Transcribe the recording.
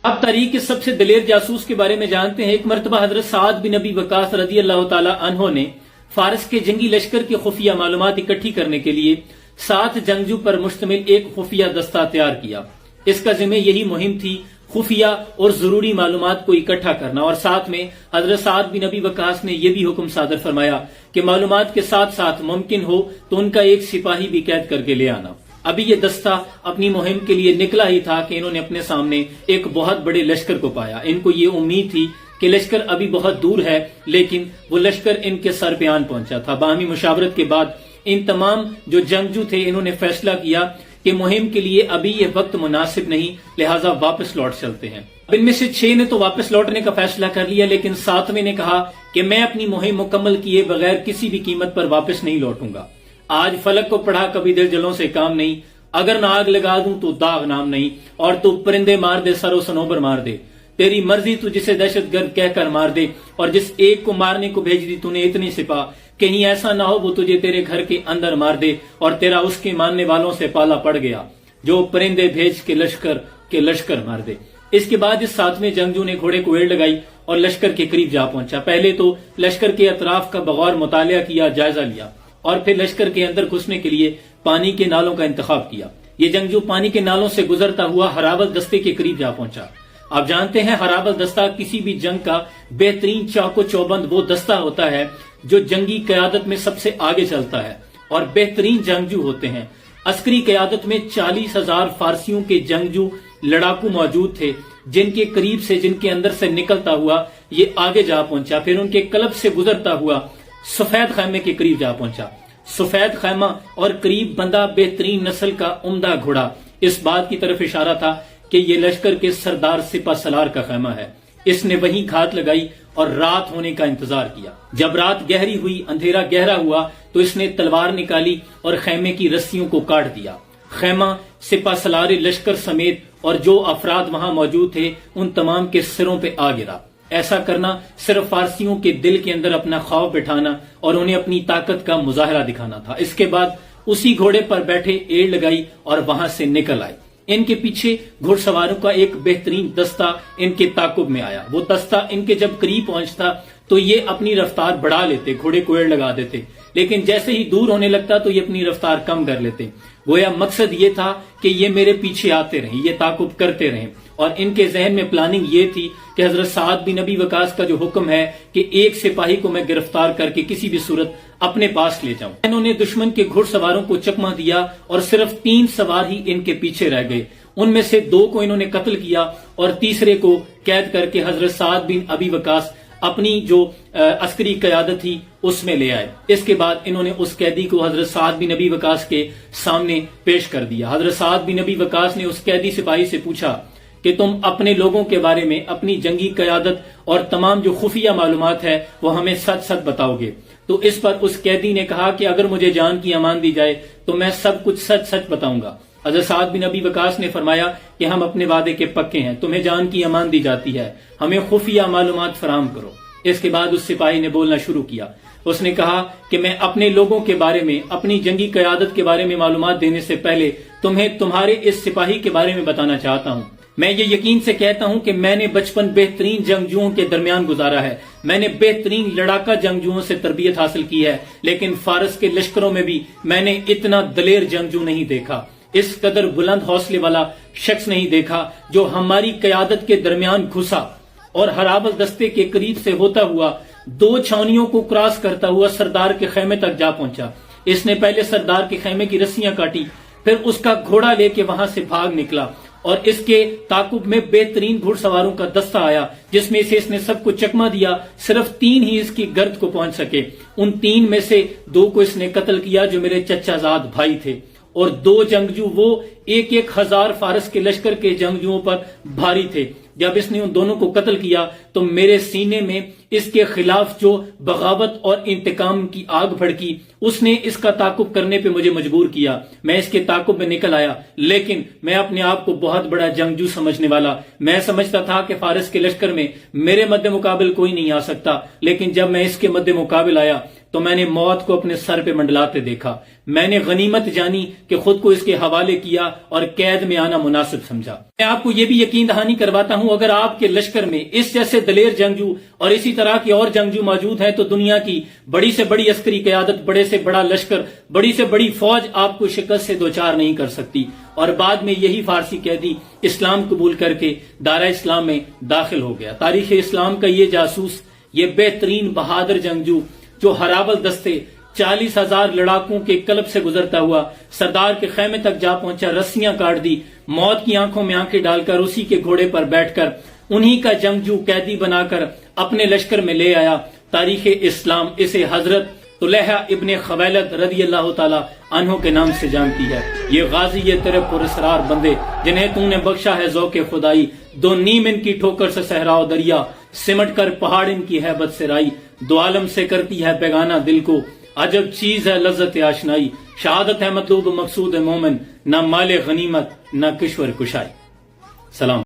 اب تاریخ کے سب سے دلیر جاسوس کے بارے میں جانتے ہیں۔ ایک مرتبہ حضرت سعد بن ابی وقاص رضی اللہ تعالی عنہ نے فارس کے جنگی لشکر کی خفیہ معلومات اکٹھی کرنے کے لیے 7 جنگجو پر مشتمل ایک خفیہ دستہ تیار کیا۔ اس کا ذمہ یہی مہم تھی، خفیہ اور ضروری معلومات کو اکٹھا کرنا، اور ساتھ میں حضرت سعد بن ابی وقاص نے یہ بھی حکم صادر فرمایا کہ معلومات کے ساتھ ساتھ ممکن ہو تو ان کا ایک سپاہی بھی قید کر کے لے آنا۔ ابھی یہ دستہ اپنی مہم کے لیے نکلا ہی تھا کہ انہوں نے اپنے سامنے ایک بہت بڑے لشکر کو پایا۔ ان کو یہ امید تھی کہ لشکر ابھی بہت دور ہے، لیکن وہ لشکر ان کے سر پہ آن پہنچا تھا۔ باہمی مشاورت کے بعد ان تمام جو جنگجو تھے انہوں نے فیصلہ کیا کہ مہم کے لیے ابھی یہ وقت مناسب نہیں، لہٰذا واپس لوٹ چلتے ہیں۔ اب ان میں سے 6 نے تو واپس لوٹنے کا فیصلہ کر لیا، لیکن 7ویں نے کہا کہ میں اپنی مہم مکمل کیے بغیر کسی بھی قیمت پر واپس نہیں لوٹوں گا۔ آج فلک کو پڑھا کبھی دل جلوں سے کام نہیں، اگر نہ آگ لگا دوں تو داغ نام نہیں، اور تو پرندے مار دے سر و سنوبر مار دے، تیری مرضی تو جسے دہشت گرد کہہ کر مار دے، اور جس ایک کو مارنے کو بھیج دی تو نے اتنی سپاہ، کہیں ایسا نہ ہو وہ تجھے تیرے گھر کے اندر مار دے اور تیرا اس کے ماننے والوں سے پالا پڑ گیا جو پرندے بھیج کے لشکر مار دے۔ اس کے بعد اس 7ویں جنگجو نے گھوڑے کو ایڑ لگائی اور لشکر کے قریب جا پہنچا۔ پہلے تو لشکر کے اطراف کا بغور مطالعہ کیا، جائزہ لیا، اور پھر لشکر کے اندر گھسنے کے لیے پانی کے نالوں کا انتخاب کیا۔ یہ جنگجو پانی کے نالوں سے گزرتا ہوا ہراول دستے کے قریب جا پہنچا۔ آپ جانتے ہیں ہراول دستہ کسی بھی جنگ کا بہترین چاق و چوبند وہ دستہ ہوتا ہے جو جنگی قیادت میں سب سے آگے چلتا ہے اور بہترین جنگجو ہوتے ہیں۔ عسکری قیادت میں 40,000 فارسیوں کے جنگجو لڑاکو موجود تھے، جن کے قریب سے، جن کے اندر سے نکلتا ہوا یہ آگے جا پہنچا، پھر ان کے قلب سے گزرتا ہوا سفید خیمے کے قریب جا پہنچا۔ سفید خیمہ اور قریب بندہ بہترین نسل کا عمدہ گھوڑا اس بات کی طرف اشارہ تھا کہ یہ لشکر کے سردار سپہ سالار کا خیمہ ہے۔ اس نے وہیں گھات لگائی اور رات ہونے کا انتظار کیا۔ جب رات گہری ہوئی، اندھیرا گہرا ہوا، تو اس نے تلوار نکالی اور خیمے کی رسیوں کو کاٹ دیا۔ خیمہ سپہ سالار لشکر سمیت اور جو افراد وہاں موجود تھے ان تمام کے سروں پہ آ گرا۔ ایسا کرنا صرف فارسیوں کے دل کے اندر اپنا خوف بٹھانا اور انہیں اپنی طاقت کا مظاہرہ دکھانا تھا۔ اس کے بعد اسی گھوڑے پر بیٹھے ایڑ لگائی اور وہاں سے نکل آئے۔ ان کے پیچھے گھڑ سواروں کا ایک بہترین دستہ ان کے تعاقب میں آیا۔ وہ دستہ ان کے جب قریب پہنچتا تو یہ اپنی رفتار بڑھا لیتے، گھوڑے کو ایڑ لگا دیتے، لیکن جیسے ہی دور ہونے لگتا تو یہ اپنی رفتار کم کر لیتے۔ گویا مقصد یہ تھا کہ یہ میرے پیچھے آتے رہیں، یہ تعاقب کرتے رہیں، اور ان کے ذہن میں پلاننگ یہ تھی کہ حضرت سعد بن ابی وقاص کا جو حکم ہے کہ ایک سپاہی کو میں گرفتار کر کے کسی بھی صورت اپنے پاس لے جاؤں۔ انہوں نے دشمن کے گھڑ سواروں کو چکما دیا اور صرف 3 سوار ہی ان کے پیچھے رہ گئے۔ ان میں سے 2 کو انہوں نے قتل کیا اور تیسرے کو قید کر کے حضرت سعد بن ابی وقاص اپنی جو عسکری قیادت تھی اس میں لے آئے۔ اس کے بعد انہوں نے اس قیدی کو حضرت سعد بن ابی وقاص کے سامنے پیش کر دیا۔ حضرت سعد بن ابی وقاص نے اس قیدی سپاہی سے پوچھا کہ تم اپنے لوگوں کے بارے میں، اپنی جنگی قیادت اور تمام جو خفیہ معلومات ہے وہ ہمیں سچ سچ بتاؤ گے؟ تو اس پر اس قیدی نے کہا کہ اگر مجھے جان کی امان دی جائے تو میں سب کچھ سچ سچ بتاؤں گا۔ حضرت سعد بن ابی وقاص نے فرمایا کہ ہم اپنے وعدے کے پکے ہیں، تمہیں جان کی امان دی جاتی ہے، ہمیں خفیہ معلومات فراہم کرو۔ اس کے بعد اس سپاہی نے بولنا شروع کیا۔ اس نے کہا کہ میں اپنے لوگوں کے بارے میں، اپنی جنگی قیادت کے بارے میں معلومات دینے سے پہلے تمہیں تمہارے اس سپاہی کے بارے میں بتانا چاہتا ہوں۔ میں یہ یقین سے کہتا ہوں کہ میں نے بچپن بہترین جنگجوؤں کے درمیان گزارا ہے، میں نے بہترین لڑاکا جنگجوؤں سے تربیت حاصل کی ہے، لیکن فارس کے لشکروں میں بھی میں نے اتنا دلیر جنگجو نہیں دیکھا، اس قدر بلند حوصلے والا شخص نہیں دیکھا جو ہماری قیادت کے درمیان گھسا اور ہراول دستے کے قریب سے ہوتا ہوا 2 چھاونیوں کو کراس کرتا ہوا سردار کے خیمے تک جا پہنچا۔ اس نے پہلے سردار کے خیمے کی رسیاں کاٹی، پھر اس کا گھوڑا لے کے وہاں سے بھاگ نکلا، اور اس کے تعاقب میں بہترین گھڑ سواروں کا دستہ آیا جس میں سے اس نے سب کو چکما دیا۔ صرف 3 ہی اس کی گرد کو پہنچ سکے۔ ان 3 میں سے 2 کو اس نے قتل کیا جو میرے چچا زاد بھائی تھے، اور 2 جنگجو وہ 1,000 فارس کے لشکر کے جنگجوؤں پر بھاری تھے۔ جب اس نے ان دونوں کو قتل کیا تو میرے سینے میں اس کے خلاف جو بغاوت اور انتقام کی آگ بھڑکی، اس نے اس کا تعاقب کرنے پہ مجھے مجبور کیا۔ میں اس کے تعاقب میں نکل آیا، لیکن میں اپنے آپ کو بہت بڑا جنگجو سمجھنے والا، میں سمجھتا تھا کہ فارس کے لشکر میں میرے مد مقابل کوئی نہیں آ سکتا، لیکن جب میں اس کے مد مقابل آیا تو میں نے موت کو اپنے سر پہ منڈلاتے دیکھا. میں نے غنیمت جانی کہ خود کو اس کے حوالے کیا اور قید میں آنا مناسب سمجھا. میں آپ کو یہ بھی یقین دہانی کرواتا ہوں اگر آپ کے لشکر میں اس جیسے دلیر جنگجو اور اسی طرح کے اور جنگجو موجود ہیں تو دنیا کی بڑی سے بڑی عسکری قیادت، بڑے سے بڑا لشکر، بڑی سے بڑی فوج آپ کو شکست سے دوچار نہیں کر سکتی. اور بعد میں یہی فارسی قیدی اسلام قبول کر کے دارہ اسلام میں داخل ہو گیا. تاریخ اسلام کا یہ جاسوس، یہ بہترین بہادر جنگجو جو ہراول دستے 40,000 لڑاکوں کے کلب سے گزرتا ہوا سردار کے خیمے تک جا پہنچا، رسیاں کاٹ دی، موت کی آنکھوں میں آنکھیں ڈال کر اسی کے گھوڑے پر بیٹھ کر انہی کا جنگجو قیدی بنا کر اپنے لشکر میں لے آیا. تاریخ اسلام اسے حضرت طلحہ ابن خویلد رضی اللہ تعالی عنہ کے نام سے جانتی ہے. یہ غازی، یہ تیرے پراسرار بندے جنہیں تو نے بخشا ہے ذوق خدائی، دو نیم ان کی ٹھوکر سے صحرا و دریا، سمٹ کر پہاڑ ان کی ہیبت سے رائی، دو عالم سے کرتی ہے بیگانہ دل کو، عجب چیز ہے لذت آشنائی، شہادت ہے مطلوب مقصود مومن، نہ مال غنیمت نہ کشور کشائی. سلام.